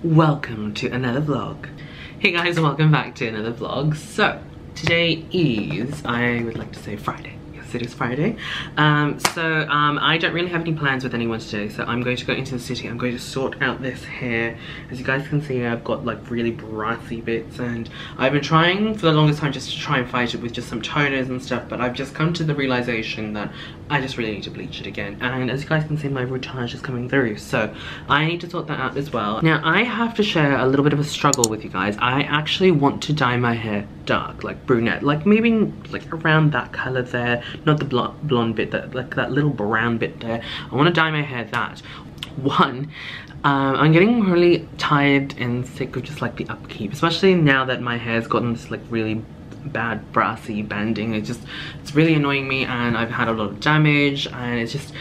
Welcome to another vlog. Hey guys, welcome back to another vlog. So today is, I would like to say, Friday. Yes, it is Friday. I don't really have any plans with anyone today, so I'm going to go into the city. I'm going to sort out this hair. As you guys can see, I've got like really brassy bits, and I've been trying for the longest time just to try and fight it with just some toners and stuff, but I've just come to the realization that I just really need to bleach it again. And as you guys can see, my routage is coming through, so I need to sort that out as well. Now, I have to share a little bit of a struggle with you guys. I actually want to dye my hair dark, like brunette, like maybe like around that color there, not the blonde bit, like that little brown bit there. I want to dye my hair that. One, I'm getting really tired and sick of just like the upkeep, especially now that my hair's gotten this like really bad brassy banding. It's really annoying me, and I've had a lot of damage, and it's just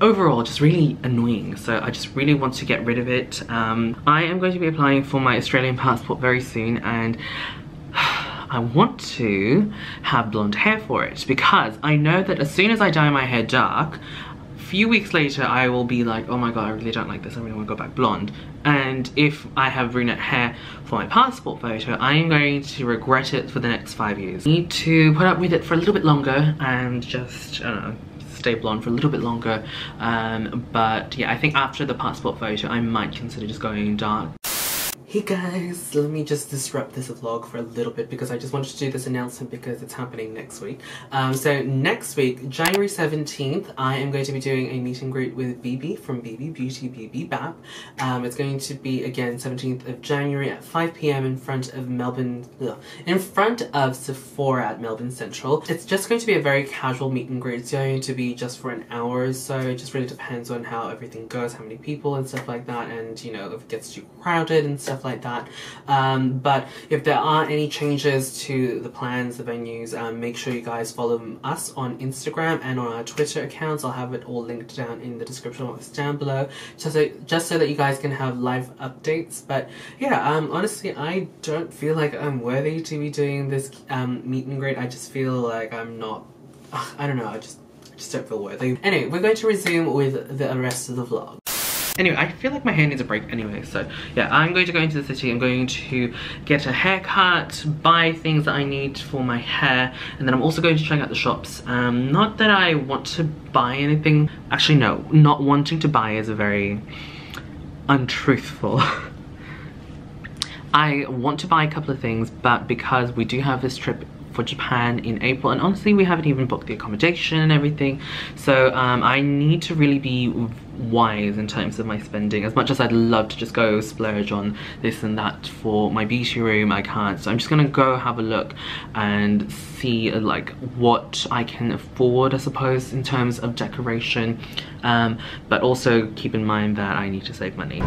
overall just really annoying, so I just really want to get rid of it. I am going to be applying for my Australian passport very soon, and I want to have blonde hair for it, because I know that as soon as I dye my hair dark, a few weeks later I will be like, oh my god, I really don't like this, I really want to go back blonde. And if I have brunette hair for my passport photo, I am going to regret it for the next 5 years. I need to put up with it for a little bit longer and just, I don't know, stay blonde for a little bit longer. But yeah, I think after the passport photo I might consider just going dark. Hey guys, let me just disrupt this vlog for a little bit because I just wanted to do this announcement because it's happening next week. So next week, January 17th, I am going to be doing a meet and greet with Bibi from Bibi Beauty Bibi Bap. It's going to be again 17th of January at 5 PM in front of Sephora at Melbourne Central. It's just going to be a very casual meet and greet. It's going to be just for an hour or so. It just really depends on how everything goes, how many people and stuff like that, and you know, if it gets too crowded and stuff like that. But if there are any changes to the plans, the venues, make sure you guys follow us on Instagram and on our Twitter accounts. I'll have it all linked down in the description box down below, just so that you guys can have live updates. But yeah, honestly, I don't feel like I'm worthy to be doing this meet and greet. I just feel like I'm not, I don't know, I just don't feel worthy. Anyway, we're going to resume with the rest of the vlog. Anyway, I feel like my hair needs a break anyway, so yeah, I'm going to go into the city. I'm going to get a haircut, buy things that I need for my hair, and then I'm also going to check out the shops. Not that I want to buy anything. Actually, no, not wanting to buy is a very untruthful. I want to buy a couple of things, but because we do have this trip for Japan in April, and honestly we haven't even booked the accommodation and everything, so I need to really be wise in terms of my spending. As much as I'd love to just go splurge on this and that for my beauty room, I can't, so I'm just gonna go have a look and see like what I can afford, I suppose, in terms of decoration, but also keep in mind that I need to save money.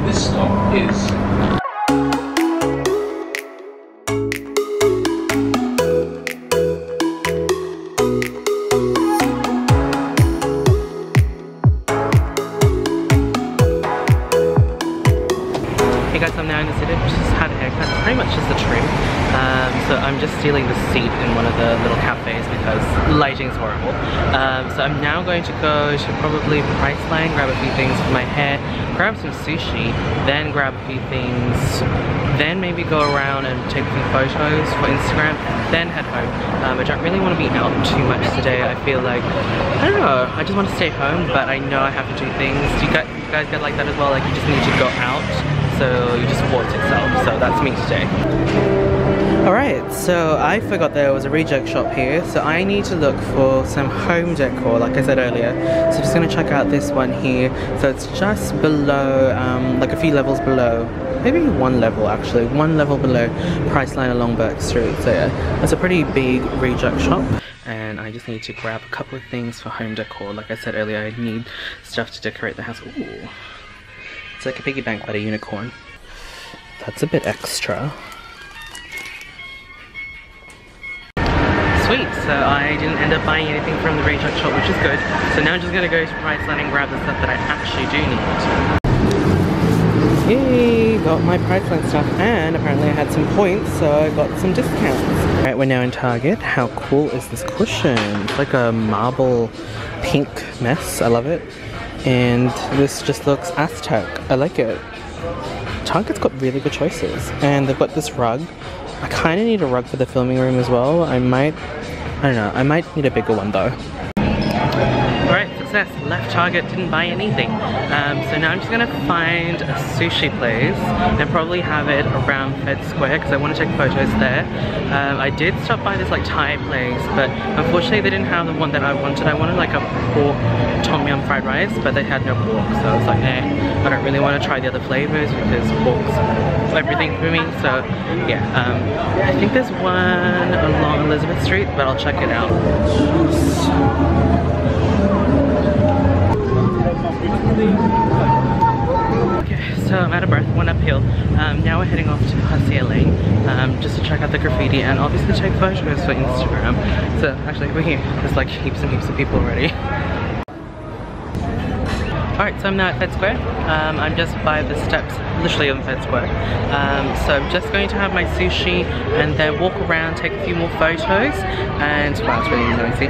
This stop is I'm now in the city. I've just had a haircut. It's pretty much just a trim. So I'm just stealing the seat in one of the little cafes because lighting's horrible. So I'm now going to go to probably Priceline, grab a few things for my hair, grab some sushi, then grab a few things, then maybe go around and take a few photos for Instagram, then head home. I don't really want to be out too much today. I feel like, I don't know, I just want to stay home, but I know I have to do things. Do you guys get like that as well? Like you just need to go out, so you just support itself. So that's me today. Alright, so I forgot there was a reject shop here, so I need to look for some home decor, like I said earlier. So I'm just going to check out this one here. So it's just below, like a few levels below, maybe one level actually, one level below Priceline along Burke Street. So yeah, it's a pretty big reject shop. And I just need to grab a couple of things for home decor. Like I said earlier, I need stuff to decorate the house. Ooh, it's like a piggy bank but a unicorn. That's a bit extra. Sweet, so I didn't end up buying anything from the reject shop, which is good. So now I'm just gonna go to Priceline and grab the stuff that I actually do need. Yay, got my Priceline stuff, and apparently I had some points, so I got some discounts. Alright, we're now in Target. How cool is this cushion? It's like a marble pink mess. I love it. And this just looks Aztec. I like it. Target's got really good choices. And they've got this rug. I kind of need a rug for the filming room as well. I don't know, I might need a bigger one though. Alright, success. Left Target, didn't buy anything. So now I'm just gonna find a sushi place and probably have it around Fed Square because I want to take photos there. I did stop by this like Thai place, but unfortunately they didn't have the one that I wanted. I wanted like a pork tom yum fried rice, but they had no pork, so I was like, I don't really want to try the other flavors because pork's everything for me. So yeah, I think there's one along Elizabeth Street, but I'll check it out. Okay, so I'm out of breath, one uphill. Now we're heading off to Hacia Lane just to check out the graffiti and obviously take photos for Instagram. So actually over here, there's like heaps and heaps of people already. Alright, so I'm now at Fed Square. I'm just by the steps, literally on Fed Square. So I'm just going to have my sushi and then walk around, take a few more photos, and wow, it's really noisy.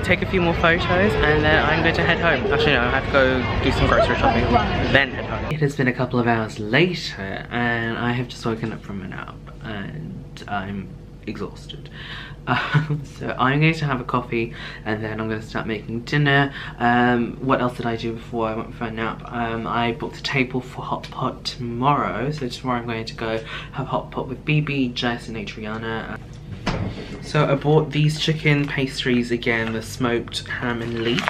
Take a few more photos and then I'm going to head home. Actually no, I have to go do some grocery shopping, then head home. It has been a couple of hours later and I have just woken up from a nap and I'm exhausted. So I'm going to have a coffee and then I'm going to start making dinner. What else did I do before I went for a nap? I booked a table for hot pot tomorrow. So tomorrow I'm going to go have hot pot with Bibi, Jess and Adriana. So I bought these chicken pastries again, the smoked ham and leek.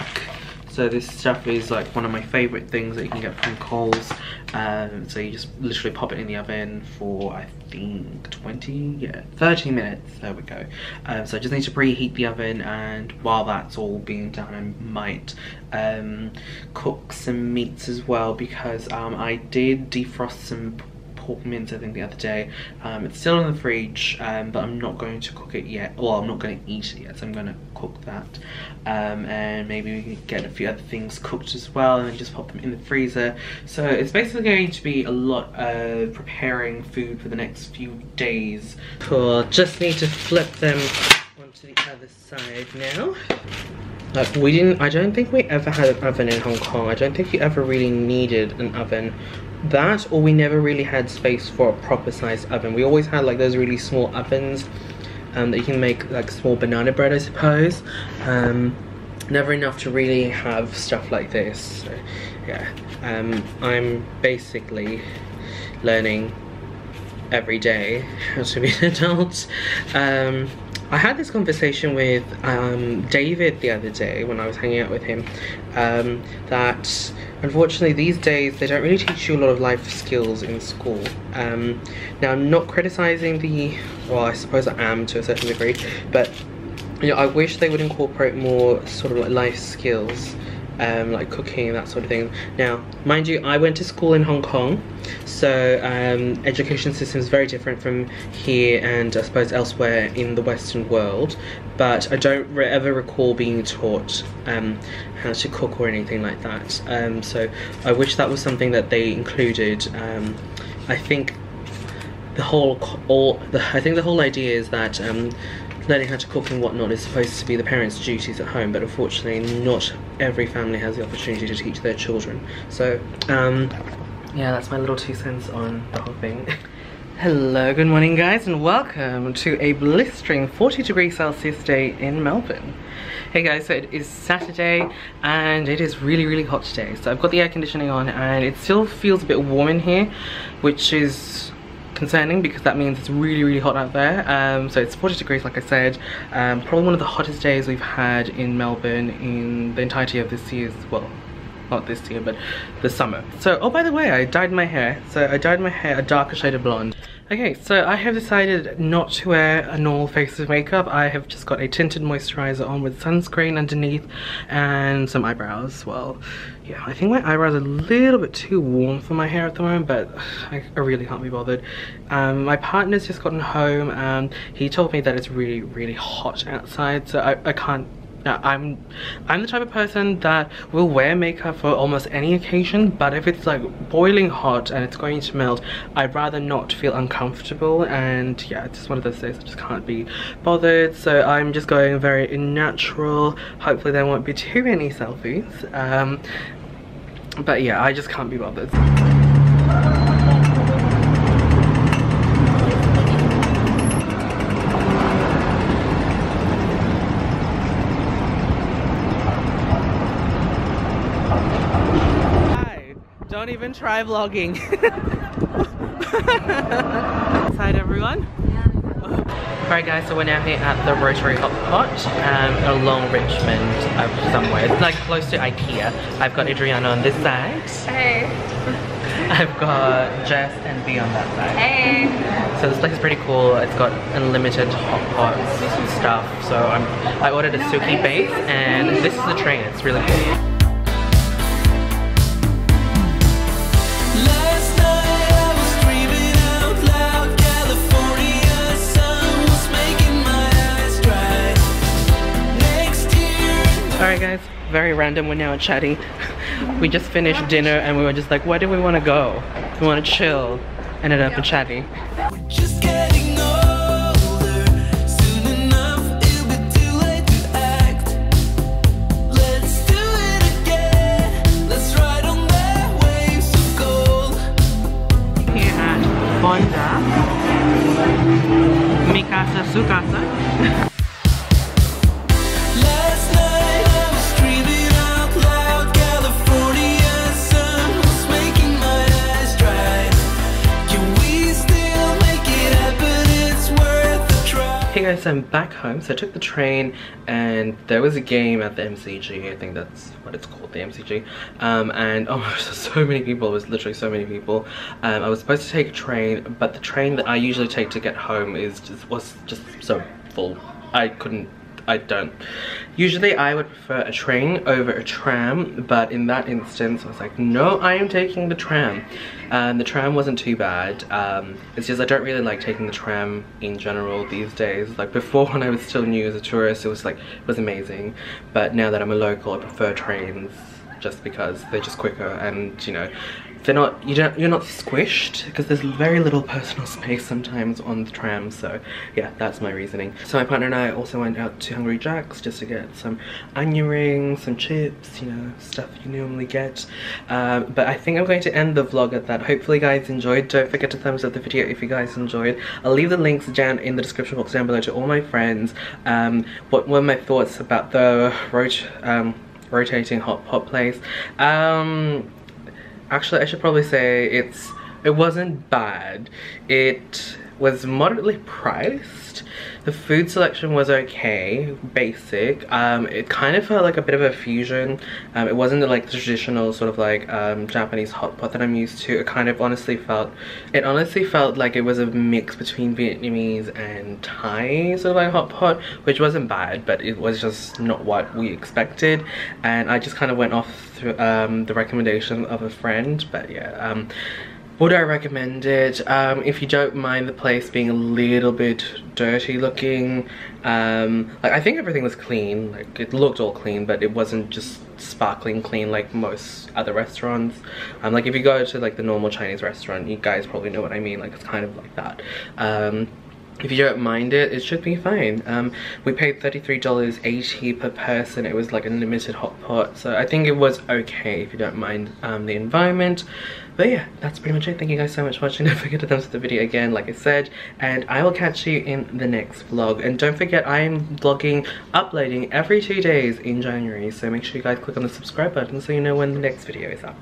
So this stuff is like one of my favourite things that you can get from Coles. So you just literally pop it in the oven for I think 30 minutes. There we go. So I just need to preheat the oven, and while that's all being done I might cook some meats as well, because I did defrost some pork mince I think the other day. It's still in the fridge, but I'm not going to cook it yet. Well, I'm not going to eat it yet, so I'm going to cook that. And maybe we can get a few other things cooked as well and then just pop them in the freezer. So it's basically going to be a lot of preparing food for the next few days. Cool, just need to flip them onto the other side now. Like I don't think we ever had an oven in Hong Kong. I don't think you ever really needed an oven. That, or we never really had space for a proper sized oven. We always had like those really small ovens that you can make like small banana bread, I suppose. Never enough to really have stuff like this. So, yeah, I'm basically learning every day how to be an adult. I had this conversation with David the other day when I was hanging out with him, that unfortunately these days they don't really teach you a lot of life skills in school. Now I'm not criticizing well, I suppose I am to a certain degree, but you know, I wish they would incorporate more sort of like life skills, like cooking and that sort of thing. Now, mind you, I went to school in Hong Kong, so education system is very different from here and I suppose elsewhere in the Western world, but I don't ever recall being taught how to cook or anything like that. So I wish that was something that they included. I think the whole idea is that learning how to cook and whatnot is supposed to be the parents' duties at home, but unfortunately not every family has the opportunity to teach their children. So yeah, that's my little 2 cents on the whole thing. Hello, good morning guys, and welcome to a blistering 40°C day in Melbourne. Hey guys, so it is Saturday and it is really hot today. So I've got the air conditioning on and it still feels a bit warm in here, which is concerning because that means it's really hot out there. So it's 40 degrees like I said. Probably one of the hottest days we've had in Melbourne in the entirety of this year's, well, not this year, but the summer. So, oh by the way, I dyed my hair. So I dyed my hair a darker shade of blonde. Okay, so I have decided not to wear a normal face of makeup. I have just got a tinted moisturizer on with sunscreen underneath and some eyebrows. Well, yeah, I think my eyebrows are a little bit too warm for my hair at the moment, but I really can't be bothered. My partner's just gotten home and he told me that it's really hot outside, so I can't Yeah, I'm the type of person that will wear makeup for almost any occasion, but if it's like boiling hot and it's going to melt, I'd rather not feel uncomfortable. And yeah, it's just one of those days I just can't be bothered, so I'm just going very natural. Hopefully there won't be too many selfies, but yeah, I just can't be bothered. Don't even try vlogging. Hi everyone. Alright guys, so we're now here at the Rotary Hot Pot along Richmond somewhere. It's like close to IKEA. I've got Adriana on this side. Hey. I've got Jess and Bibi on that side. Hey. So this place is pretty cool. It's got unlimited hot pots and stuff. So I ordered a Suki base and this is the train. It's really cool. Alright guys, very random, we're now chatting. We just finished dinner and we were just like, where do we want to go? We want to chill. Ended up chatting. Just getting older, soon enough it'll be too late to act. Let's do it again, let's ride on that waves of gold. Here at Fonda, Mikasa Sukasa. Hey guys, I'm back home. So I took the train and there was a game at the MCG. I think that's what it's called, the MCG. And oh my gosh, there's so many people. It was literally so many people. I was supposed to take a train, but the train that I usually take to get home was just so full. Usually I would prefer a train over a tram, but in that instance I was like, no, I am taking the tram. The tram wasn't too bad. It's just I don't really like taking the tram in general these days. Like before, when I was still new as a tourist, it was amazing, but now that I'm a local, I prefer trains just because they're just quicker and, you know, you're not squished because there's very little personal space sometimes on the tram. So yeah, that's my reasoning. So my partner and I also went out to Hungry Jack's just to get some onion rings, some chips, you know, stuff you normally get. But I think I'm going to end the vlog at that. Hopefully you guys enjoyed. Don't forget to thumbs up the video if you guys enjoyed. I'll leave the links down in the description box down below to all my friends. What were my thoughts about the rotating hot pot place? Actually, I should probably say it wasn't bad. It was moderately priced. The food selection was okay, basic. It kind of felt like a bit of a fusion. It wasn't like the traditional sort of like Japanese hot pot that I'm used to. It honestly felt like it was a mix between Vietnamese and Thai sort of like hot pot, which wasn't bad, but it was just not what we expected. And I just kind of went off through, the recommendation of a friend. But yeah, would I recommend it? If you don't mind the place being a little bit dirty looking. Like I think everything was clean, like it looked all clean, but it wasn't just sparkling clean like most other restaurants. Like if you go to like the normal Chinese restaurant, you guys probably know what I mean, like it's kind of like that. If you don't mind it, it should be fine. We paid $33.80 per person. It was like a limited hot pot, so I think it was okay if you don't mind the environment. But yeah, that's pretty much it. Thank you guys so much for watching. Don't forget to thumbs up the video again, like I said, and I will catch you in the next vlog. And don't forget, I am vlogging, uploading every 2 days in January, so make sure you guys click on the subscribe button so you know when the next video is up.